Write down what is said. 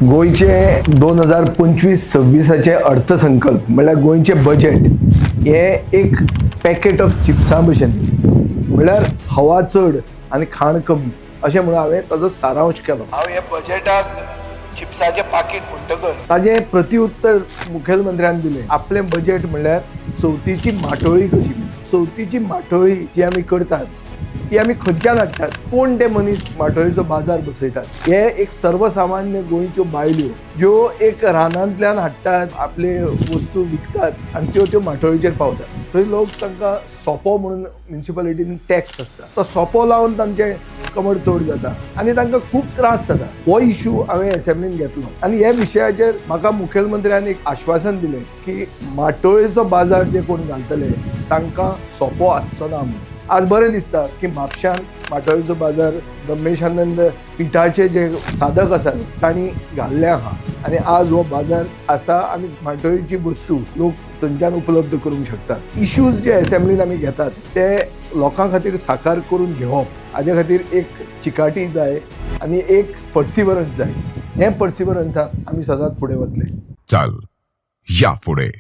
गोयचे 2025-26 अर्थसंकल्प म्हळ्यार गोयचे बजेट हे एक पॅकेट ऑफ चिप्सां भशेन, म्हळ्यार हवा चड आनी खाण कमी अशें म्हणून हांवें ताजो सारांश केलो. हांव हे बजेटाक चिप्साचें पाकीट म्हणटकच ताजें प्रत्युत्तर मुखेलमंत्र्यान दिलें. आपलें बजेट म्हणल्यार चवथीची माटोळी कशी. चवथीची माटोळी जी आमी करतात ती आमी खंयच्यान हाडटात, कोण ते मनीस माटोळीचो बाजार बसयतात. हे एक सर्वसामान्य गोंयच्यो बायल्यो ज्यो एक रानांतल्यान हाडटात, आपले वस्तू विकतात आनी त्यो माटोळीचेर पावतात. थंय लोक तांकां सोपो म्हणून म्युनिसिपालिटीन टॅक्स आसता, तो सोपो लावन तांचे कमर तोड जाता आनी तांकां खूब त्रास जाता. हो इशू हांवें असेंब्लीन घेतलो आनी ह्या विशयाचेर म्हाका मुखेलमंत्र्यान एक आश्वासन दिलें की माटोळेचो बाजार जे कोण घालतले तांकां सोपो आसचो ना म्हणून. आज बरें दिसता की म्हापश्यान माटोळेचो बाजार रमेशानंद पिठाचे जे साधक आसात तांणी घाल्ले आहा आनी आज हो बाजार आसा आनी माटोळेची वस्तू लोक थंयच्यान उपलब्ध करूंक शकतात. इश्यूज जे असेंब्लीन आमी घेतात ते लोकां खातीर साकार करून घेवप, हाजे खातीर एक चिकाटी जाय आनी एक पर्सिवरन्स जाय. हे पर्सिवरन्साक आमी सदांच फुडें वतले. चल या फुडें.